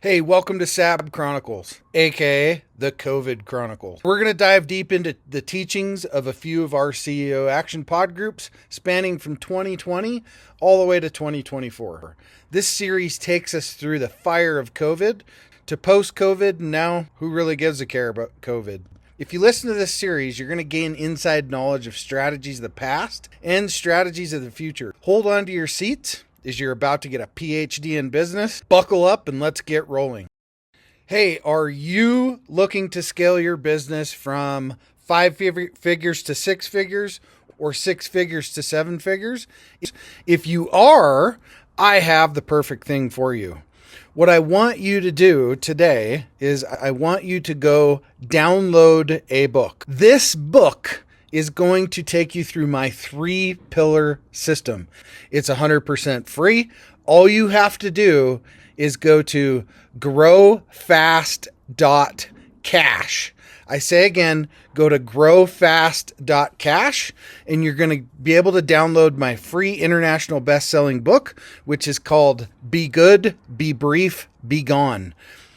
Hey, welcome to SAB Chronicles, aka the COVID Chronicles. We're going to dive deep into the teachings of a few of our CEO Action Pod groups spanning from 2020 all the way to 2024. This series takes us through the fire of COVID to post COVID, and now who really gives a care about COVID? If you listen to this series, you're going to gain inside knowledge of strategies of the past and strategies of the future. Hold on to your seats as you're about to get a PhD in business. Buckle up and let's get rolling. Hey, are you looking to scale your business from five figures to six figures or six figures to seven figures? If you are, I have the perfect thing for you. What I want you to do today is I want you to go download a book. This book is going to take you through my 3-pillar system. It's 100% free. All you have to do is go to growfast.cash. I say again, go to growfast.cash and you're going to be able to download my free international best-selling book, which is called Be Good, Be Brief, Be Gone.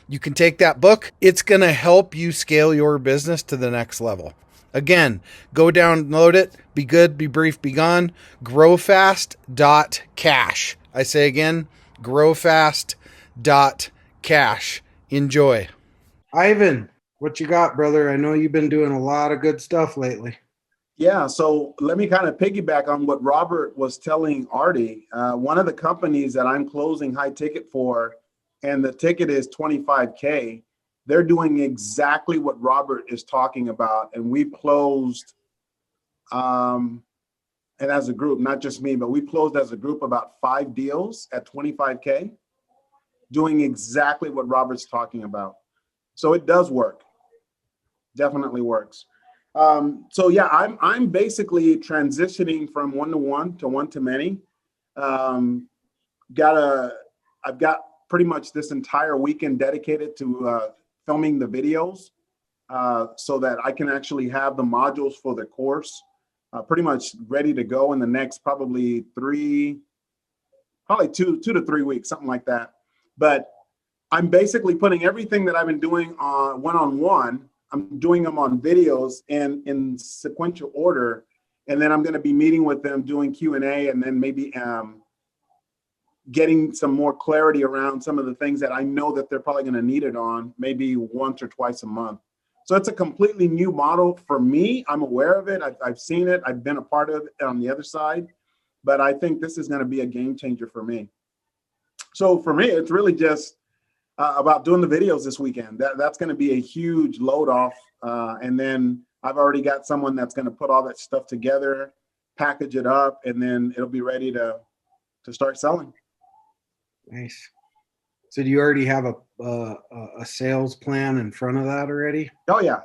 You can take that book. It's going to help you scale your business to the next level. Again, go download it. Be good, be brief, be gone. Growfast.cash. I say again, growfast.cash. Enjoy. Ivan, what you got, brother? I know you've been doing a lot of good stuff lately. Yeah, so let me kind of piggyback on what Robert was telling Artie. One of the companies that I'm closing high ticket for, and the ticket is 25K, they're doing exactly what Robert is talking about. And we've closed, and as a group, not just me, but we closed as a group about 5 deals at 25K, doing exactly what Robert's talking about. So it does work. Definitely works. So yeah, I'm basically transitioning from one-to-one to one-to-many. I've got pretty much this entire weekend dedicated to filming the videos so that I can actually have the modules for the course pretty much ready to go in the next probably 2 to 3 weeks, something like that. But I'm basically putting everything that I've been doing on one-on-one, I'm doing them on videos and in sequential order. And then I'm going to be meeting with them, doing Q&A, and then maybe getting some more clarity around some of the things that I know that they're probably going to need it on, maybe once or twice a month. So it's a completely new model for me. I'm aware of it. I've seen it. I've been a part of it on the other side. But I think this is going to be a game changer for me. So for me, it's really just about doing the videos this weekend. That's going to be a huge load off. And then I've already got someone that's going to put all that stuff together, package it up, and then it'll be ready to start selling. Nice. So do you already have a sales plan in front of that already? Oh, yeah.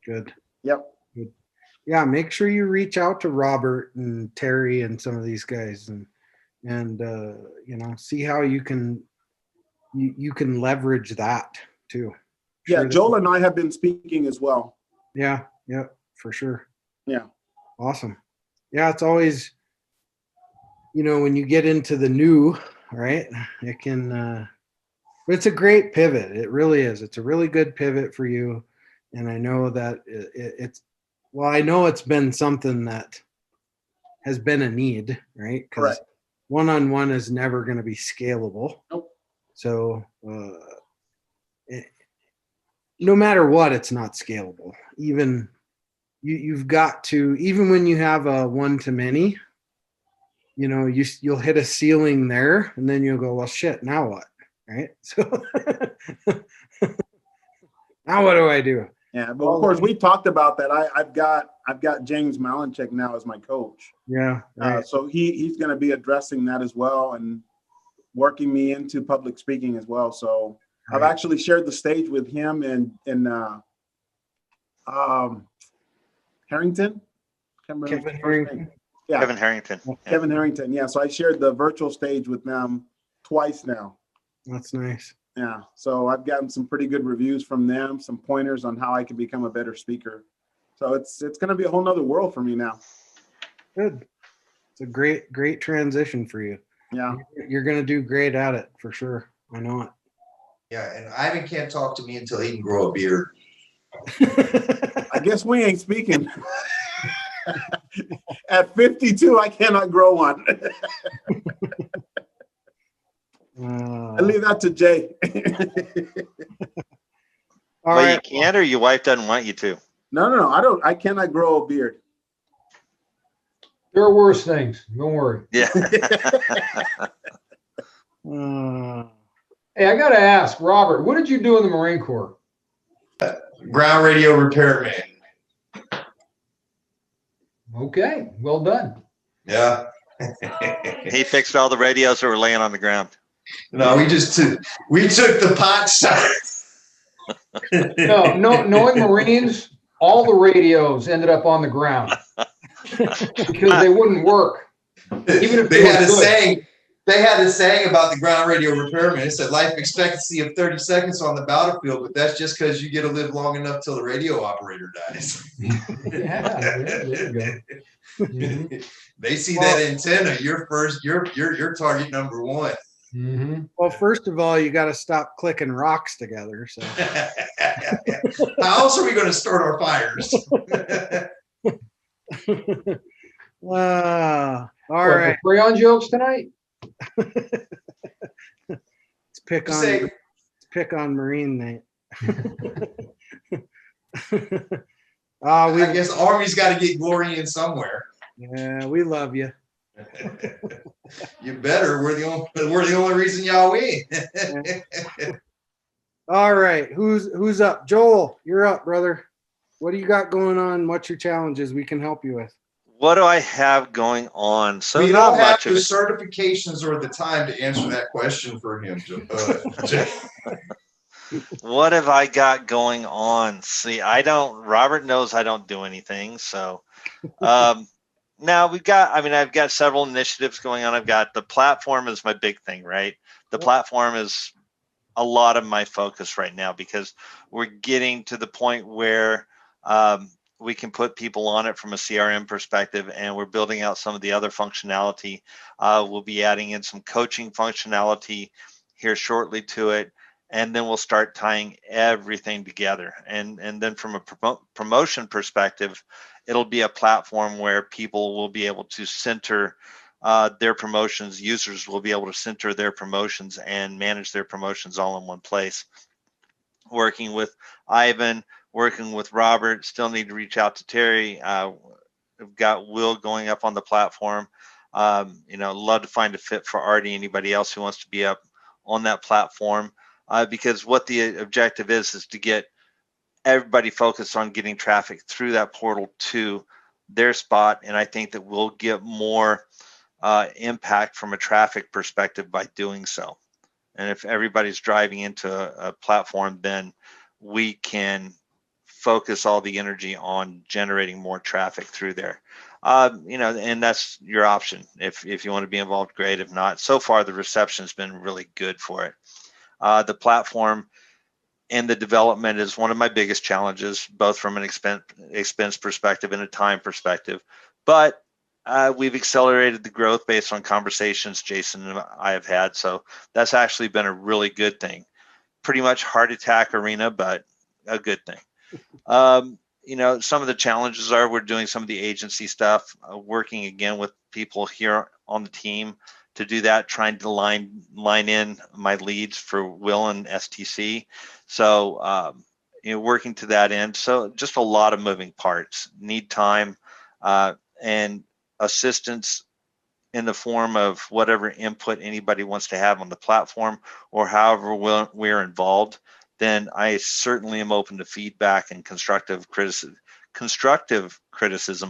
Good. Yep. Good. Yeah, make sure you reach out to Robert and Terry and some of these guys and see how you can leverage that too. Yeah, Joel and I have been speaking as well. Yeah, for sure. Yeah. Awesome. Yeah, it's always, when you get into the new, right, it can, it's a great pivot. It really is. It's a really good pivot for you. And I know that I know it's been something that has been a need, right? Because one-on-one is never going to be scalable. Nope. So no matter what, it's not scalable. Even you've got to, even when you have a one-to-many, you'll hit a ceiling there, and then you'll go, well, shit, now what? Right? So now what do I do? Yeah, but of course we talked about that. I've got James Malinchek now as my coach. Yeah. Right. So he's going to be addressing that as well and working me into public speaking as well. So I've actually shared the stage with him and Harrington. Kevin Harrington. Yeah. Kevin Harrington. Kevin Harrington. Yeah. So I shared the virtual stage with them twice now. That's nice. Yeah. So I've gotten some pretty good reviews from them, some pointers on how I can become a better speaker. So it's going to be a whole nother world for me now. Good. It's a great transition for you. Yeah. You're going to do great at it for sure. I know it. Yeah, and Ivan can't talk to me until he can grow a beard. I guess we ain't speaking. At 52, I cannot grow one. I leave that to Jay. All Well, right. you can't, or your wife doesn't want you to. No. I cannot grow a beard. There are worse things. Don't worry. Yeah. Hey, I got to ask, Robert, what did you do in the Marine Corps? Ground radio repairman. Okay, well done. Yeah. He fixed all the radios that were laying on the ground. No, we took the pot side. No, knowing Marines, all the radios ended up on the ground because they wouldn't work. Even if They had a good. saying. They had a saying about the ground radio repairman. It said life expectancy of 30 seconds on the battlefield, but that's just because you get to live long enough till the radio operator dies. Yeah, there you go. Mm-hmm. They see that antenna. You're target number one. Mm-hmm. Well, first of all, you got to stop clicking rocks together. So How else are we going to start our fires? all What, right. crayon jokes tonight? Let's pick on Marine night. I guess Army's got to get glory in somewhere. Yeah, we love you. You better. We're the only reason y'all win. All right, who's up? Joel, you're up, brother. What do you got going on? What's your challenges we can help you with? What do I have going on? So we not don't have much the of it. certifications or the time to answer that question for him. Jay. What have I got going on? See, Robert knows I don't do anything. So now I've got several initiatives going on. I've got the platform is my big thing, right? The platform is a lot of my focus right now because we're getting to the point where we can put people on it from a CRM perspective, and we're building out some of the other functionality. We'll be adding in some coaching functionality here shortly to it, and then we'll start tying everything together. And then from a promotion perspective, it'll be a platform where people will be able to center their promotions. Users will be able to center their promotions and manage their promotions all in one place. Working with Ivan, working with Robert, still need to reach out to Terry. We've got Will going up on the platform. Love to find a fit for Artie, anybody else who wants to be up on that platform. Because what the objective is to get everybody focused on getting traffic through that portal to their spot. And I think that we'll get more impact from a traffic perspective by doing so. And if everybody's driving into a platform, then we can focus all the energy on generating more traffic through there. And that's your option. If you want to be involved, great. If not, so far the reception has been really good for it. The platform and the development is one of my biggest challenges, both from an expense perspective and a time perspective. But we've accelerated the growth based on conversations Jason and I have had. So that's actually been a really good thing. Pretty much heart attack arena, but a good thing. Some of the challenges are we're doing some of the agency stuff, working again with people here on the team to do that, trying to line in my leads for Will and STC. So, working to that end. So just a lot of moving parts, need time and assistance in the form of whatever input anybody wants to have on the platform or however we're involved. Then I certainly am open to feedback and constructive criticism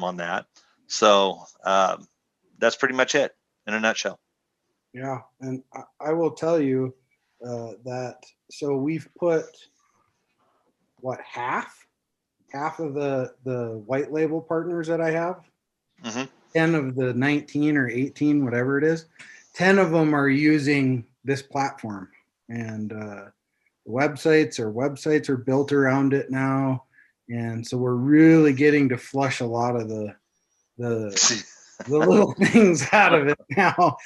on that. So that's pretty much it in a nutshell. Yeah, and I will tell you that so we've put half of the white label partners that I have. Mm-hmm. 10 of the 19 or 18, whatever it is, 10 of them are using this platform, and websites are built around it now, and so we're really getting to flush a lot of the little things out of it now.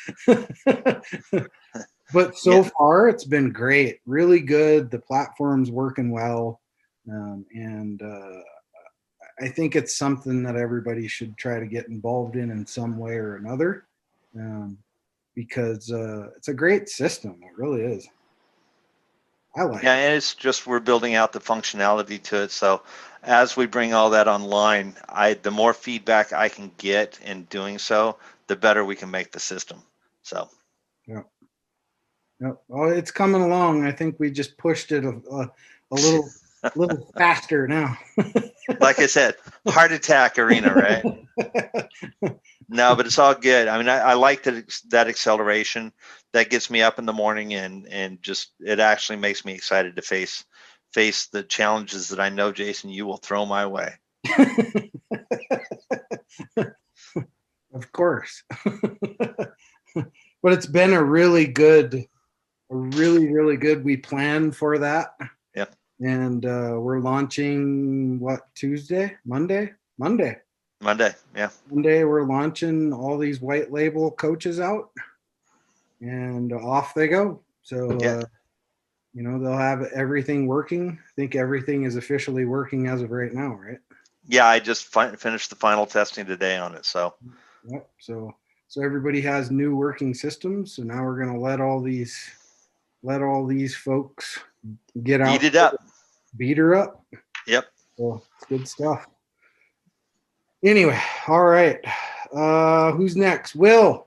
But so far, it's been great. Really good. The platform's working well. And I think it's something that everybody should try to get involved in some way or another, because it's a great system. It really is. I like it. And it's just we're building out the functionality to it. So as we bring all that online, the more feedback I can get in doing so, the better we can make the system. So. Yeah. Well, it's coming along. I think we just pushed it a little faster now. Like I said, heart attack arena, right? No, but it's all good. I mean, I like that acceleration. That gets me up in the morning, and just it actually makes me excited to face the challenges that I know, Jason, you will throw my way. Of course. But it's been a really good. We planned for that. Yep. And we're launching Monday. Yeah. Monday we're launching all these white label coaches out, and off they go. So they'll have everything working. I think everything is officially working as of right now, right? Yeah, I just finished the final testing today on it. So. Yep. So everybody has new working systems. So now we're gonna let all these folks get out. Beat it up. Beat her up. Yep. So it's good stuff. Anyway, all right. Who's next? Will.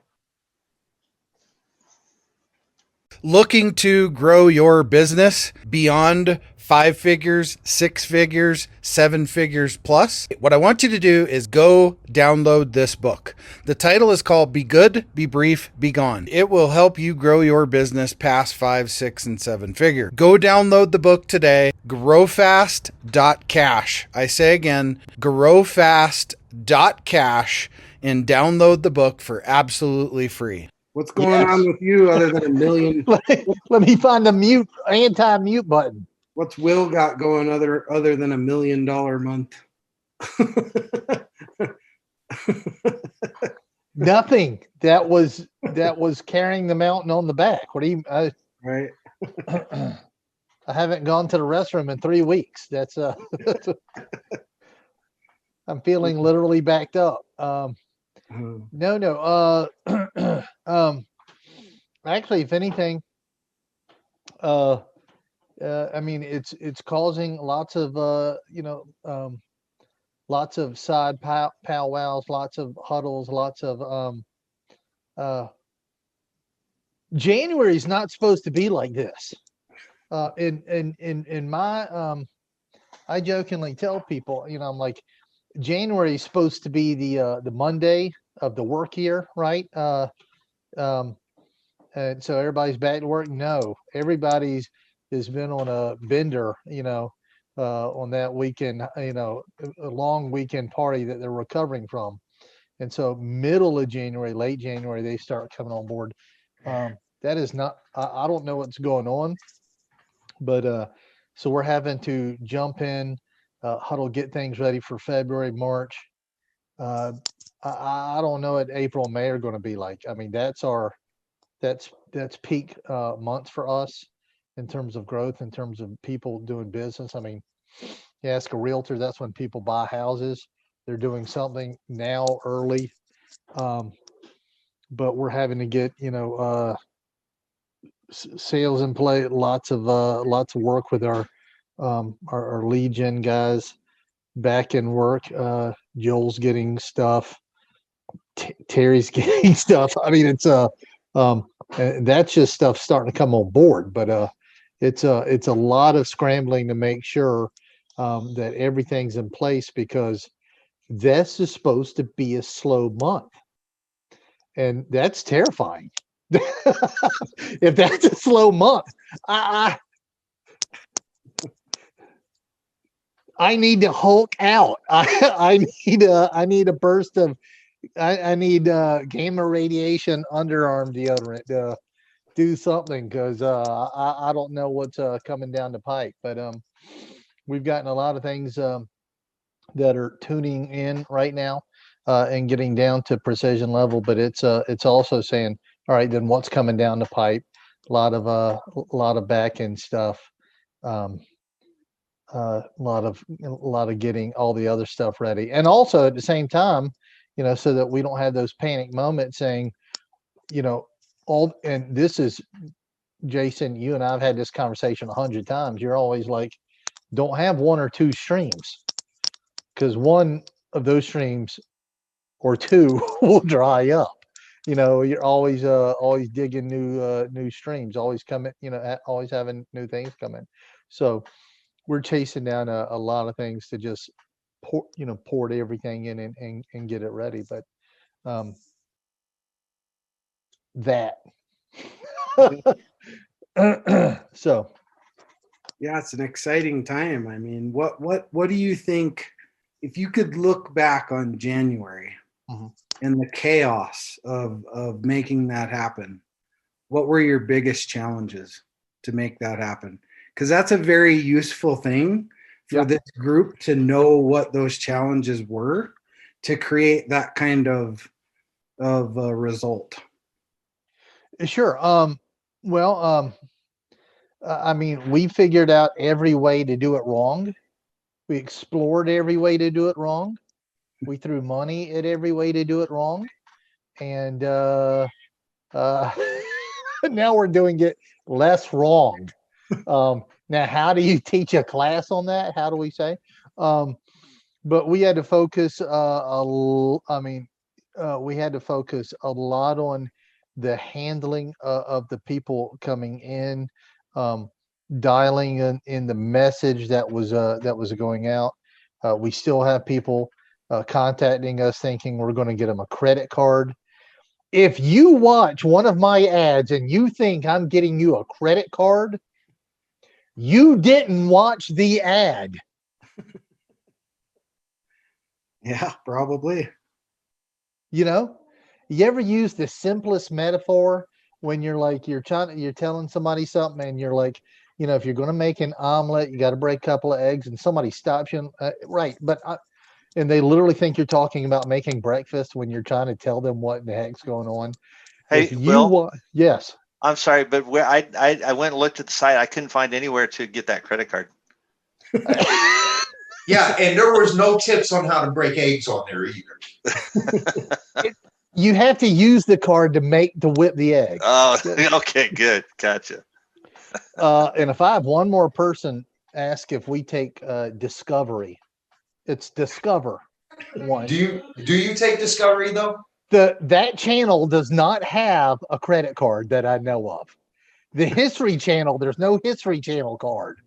Looking to grow your business beyond 5 figures, 6 figures, 7 figures plus? What I want you to do is go download this book. The title is called Be Good, Be Brief, Be Gone. It will help you grow your business past 5, 6, and 7 figure. Go download the book today. Growfast.cash. I say again, growfast.cash, and download the book for absolutely free. What's going on with you other than a million? Let me find the anti-mute button. What's Will got going other than $1 million month? Nothing. That was carrying the mountain on the back. What do you? Right. I haven't gone to the restroom in 3 weeks. That's I'm feeling literally backed up. No. Actually, if anything, I mean, it's causing lots of lots of side powwows, lots of huddles, lots of January is not supposed to be like this. In my I jokingly tell people, I'm like, January is supposed to be the Monday of the work year, right? And so everybody's back to work. No, everybody's has been on a bender, on that weekend, a long weekend party that they're recovering from. And so middle of January, late January, they start coming on board. That is not, I don't know what's going on, but so we're having to jump in, huddle, get things ready for February, March. I don't know what April, May are going to be like. I mean, that's peak months for us in terms of growth, in terms of people doing business. I mean, you ask a realtor, that's when people buy houses. They're doing something now early, but we're having to get sales in play. Lots of work with our lead gen guys back in work. Joel's getting stuff. Terry's getting stuff. I mean, it's that's just stuff starting to come on board, but it's a lot of scrambling to make sure that everything's in place, because this is supposed to be a slow month, and that's terrifying. If that's a slow month, I need to Hulk out. I need a burst of. I need gamma radiation underarm deodorant to do something, because I don't know what's coming down the pike. But we've gotten a lot of things that are tuning in right now and getting down to precision level. But it's also saying, all right, then what's coming down the pipe? a lot of back end stuff. A lot of getting all the other stuff ready, and also at the same time, so that we don't have those panic moments saying, and this is, Jason, you and I've had this conversation 100 times. You're always like, don't have one or two streams, because one of those streams or two will dry up. You're always digging new streams, always coming, always having new things come in. So we're chasing down a lot of things to just port everything in and get it ready. But that so Yeah, it's an exciting time. I mean, what do you think, if you could look back on January and the chaos of making that happen, what were your biggest challenges to make that happen? Because that's a very useful thing for this group to know what those challenges were to create that kind of result. Sure. Well, I mean, we figured out every way to do it wrong. We explored every way to do it wrong. We threw money at every way to do it wrong. And now we're doing it less wrong. Now, how do you teach a class on that? How do we say? But we had to focus, we had to focus a lot on the handling of the people coming in, dialing in the message that was going out. We still have people contacting us thinking we're going to get them a credit card. If you watch one of my ads and you think I'm getting you a credit card, you didn't watch the ad. Yeah, probably. You ever use the simplest metaphor when you're telling somebody something and you're like, if you're going to make an omelet, you got to break a couple of eggs, and somebody stops you, right? And they literally think you're talking about making breakfast when you're trying to tell them what the heck's going on. Hey, Will, yes. I'm sorry, but where I went and looked at the site, I couldn't find anywhere to get that credit card. Yeah, and there was no tips on how to break eggs on there either. You have to use the card to whip the egg. Oh, okay, good, gotcha. And if I have one more person ask if we take Discovery, it's Discover one. Do you take Discovery though? That channel does not have a credit card that I know of. The History Channel, there's no History Channel card.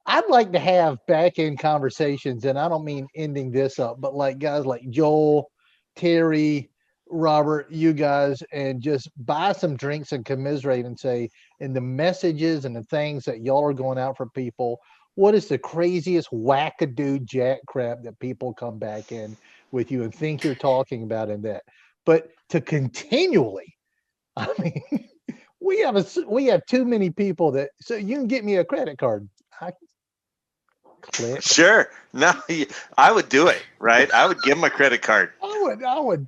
I'd like to have back-end conversations, and I don't mean ending this up, but like guys like Joel, Terry, Robert, you guys, and just buy some drinks and commiserate and say, and the messages and the things that y'all are going out for people, what is the craziest wackadoo jack crap that people come back in with you and think you're talking about in that? But to continually, I mean, we have too many people that, so you can get me a credit card. Click. Sure. No, I would do it, right? I would give them a credit card. I would.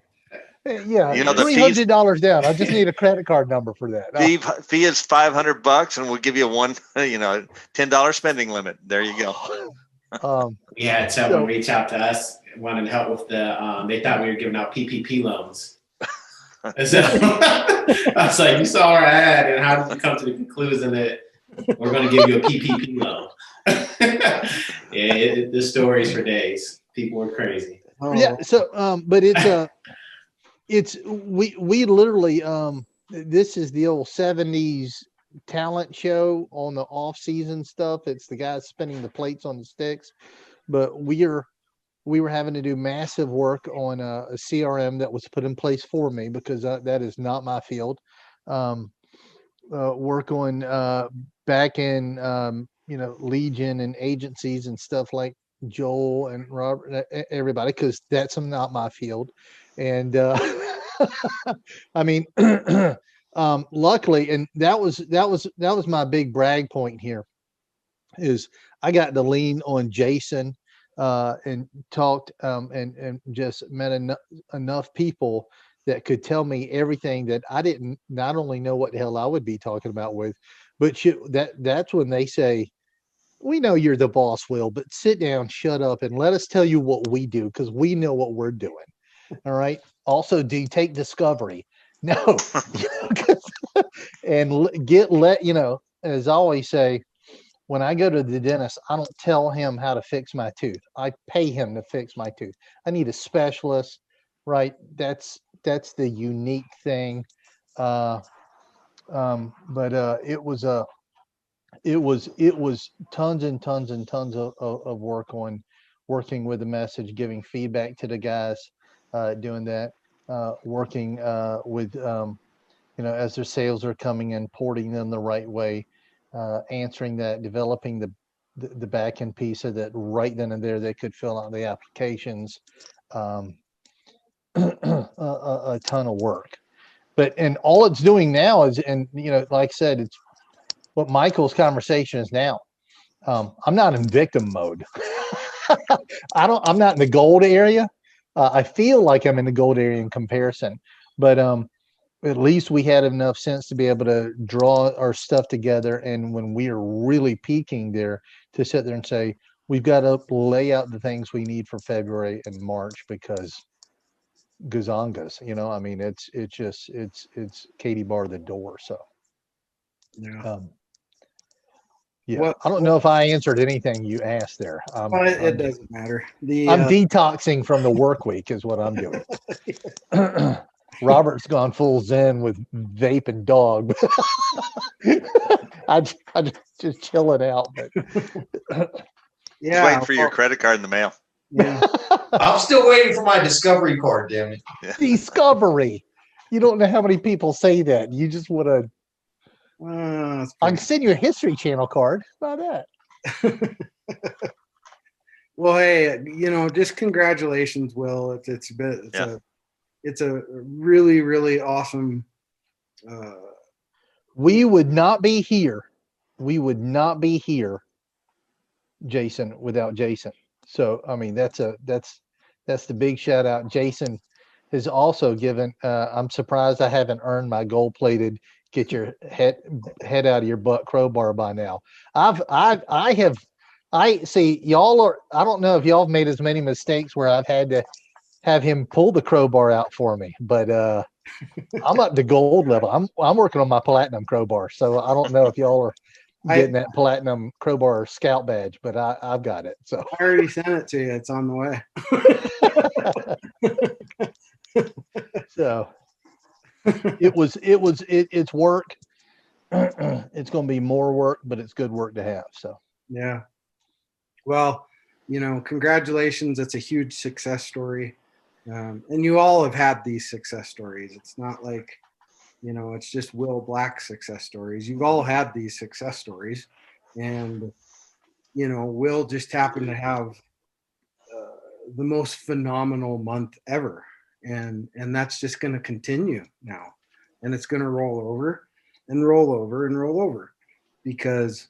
Yeah, the $300 down. I just need a credit card number for that. Fee is $500, and we'll give you one, $10 spending limit. There you go. We had someone reach out to us wanting help with the. They thought we were giving out PPP loans. So I was like, "You saw our ad, and how did you come to the conclusion that we're going to give you a PPP loan?" Yeah, the stories for days. People were crazy. Yeah. So, but we literally, this is the old 70s talent show on the off season stuff. It's the guys spinning the plates on the sticks, but we were having to do massive work on a CRM that was put in place for me because that is not my field. Work on back in, Legion and agencies and stuff like Joel and Robert, everybody, because that's not my field. And I mean, luckily, and that was my big brag point here, is I got to lean on Jason and talked and just met enough people that could tell me everything that I didn't not only know what the hell I would be talking about with, but that's when they say, we know you're the boss, Will, but sit down, shut up, and let us tell you what we do, because we know what we're doing. All right. Also, do you take Discovery? No. And as I always say, when I go to the dentist, I don't tell him how to fix my tooth. I pay him to fix my tooth. I need a specialist, right? That's the unique thing. But it was tons and tons and tons of work on working with the message, giving feedback to the guys, doing that, working with as their sales are coming in, porting them the right way, answering that, developing the back end piece so that right then and there they could fill out the applications. A ton of work. And all it's doing now is, like I said, it's what Michael's conversation is now. I'm not in victim mode. I'm not in the gold area. I feel like I'm in the gold area in comparison, but at least we had enough sense to be able to draw our stuff together. And when we are really peaking there, to sit there and say, we've got to lay out the things we need for February and March, because gazongas, it's Katie bar the door. So, Yeah. I don't know if I answered anything you asked there. It doesn't matter. I'm detoxing from the work week is what I'm doing. Robert's gone full zen with vape and dog. I just chilling out. But Just waiting for your credit card in the mail. Yeah. I'm still waiting for my Discovery card, damn it. Discovery. You don't know how many people say that. You just want to. I can send you a History Channel card. How about that? Well, hey, just congratulations, Will. It's a really, really awesome. We would not be here. We would not be here, Jason, without Jason. So, that's the big shout out. Jason has also given. I'm surprised I haven't earned my gold-plated get your head out of your butt crowbar by now. I see y'all are. I don't know if y'all have made as many mistakes where I've had to have him pull the crowbar out for me, but I'm up to gold level. I'm working on my platinum crowbar, so I don't know if y'all are getting that platinum crowbar scout badge, but I've got it. So I already sent it to you. It's on the way. So it's work. It's going to be more work, but it's good work to have. So yeah. Well, congratulations. It's a huge success story. And you all have had these success stories. It's not like, it's just Will Black success stories. You've all had these success stories, and, Will just happened to have the most phenomenal month ever. And that's just going to continue now. And it's going to roll over and roll over and roll over, because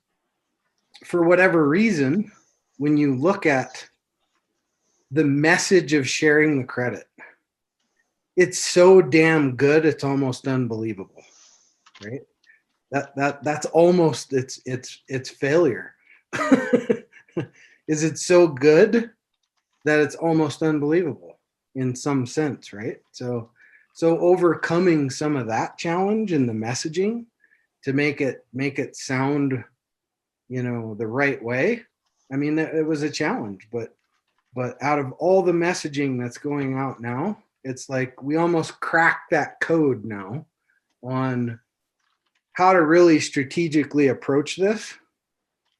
for whatever reason, when you look at the message of sharing the credit, it's so damn good, it's almost unbelievable, right? That's almost it's failure. Is it so good that it's almost unbelievable in some sense, right? So overcoming some of that challenge in the messaging to make it sound, the right way. It was a challenge, but out of all the messaging that's going out now, it's like we almost cracked that code now on how to really strategically approach this,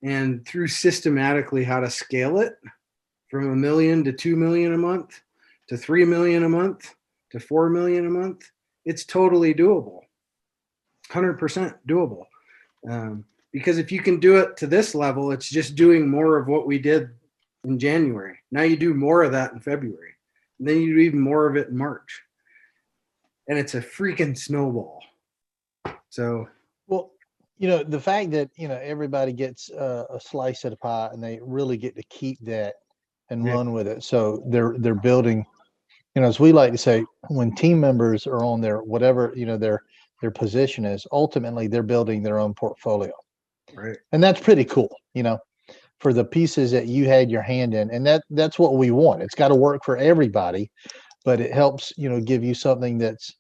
and through systematically how to scale it from 1 million to 2 million a month to 3 million a month to 4 million a month. It's totally doable, 100% doable. Because if you can do it to this level, it's just doing more of what we did in January. Now you do more of that in February, and then you do even more of it in March, and it's a freaking snowball. So, well, the fact that everybody gets a slice of the pie, and they really get to keep that and run with it. So they're building, as we like to say, when team members are on their whatever, their position is, ultimately they're building their own portfolio. Right. And that's pretty cool, for the pieces that you had your hand in. And that's what we want. It's got to work for everybody, but it helps, give you something that's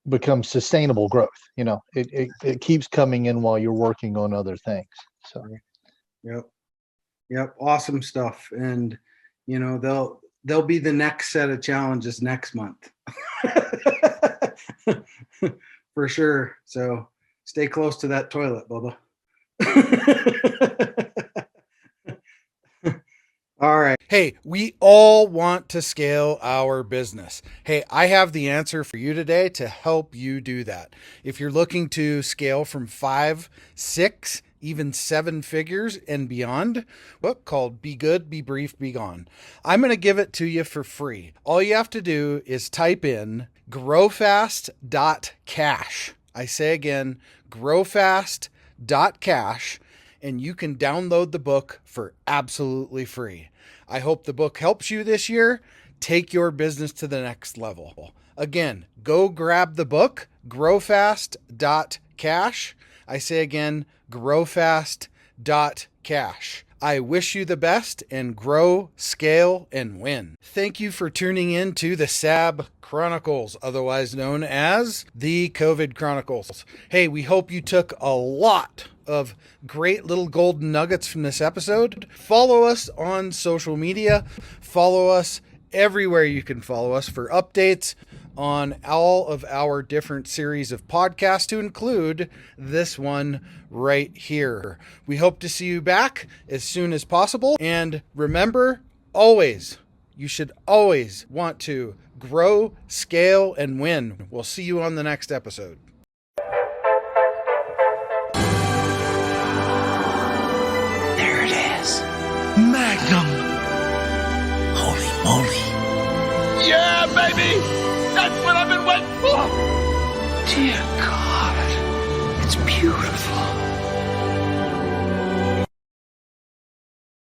becomes sustainable growth. It keeps coming in while you're working on other things. So Yep. Awesome stuff. And they'll be the next set of challenges next month. For sure. So stay close to that toilet, Bubba. All right. Hey, we all want to scale our business. Hey, I have the answer for you today to help you do that. If you're looking to scale from 5, 6, even 7 figures and beyond, book called Be Good, Be Brief, Be Gone. I'm going to give it to you for free. All you have to do is type in growfast.cash. I say again, growfast.cash, and you can download the book for absolutely free. I hope the book helps you this year. Take your business to the next level. Again, go grab the book, growfast.cash. I say again, growfast.cash. I wish you the best and grow, scale, and win. Thank you for tuning in to the SAB Chronicles, otherwise known as the COVID Chronicles. Hey, we hope you took a lot of great little golden nuggets from this episode. Follow us on social media. Follow us everywhere you can follow us for updates on all of our different series of podcasts, to include this one right here. We hope to see you back as soon as possible. And remember, you should always want to grow, scale, and win. We'll see you on the next episode. There it is. Magnum. Holy moly. Yeah, baby! That's what I've been waiting for! Dear God. It's beautiful.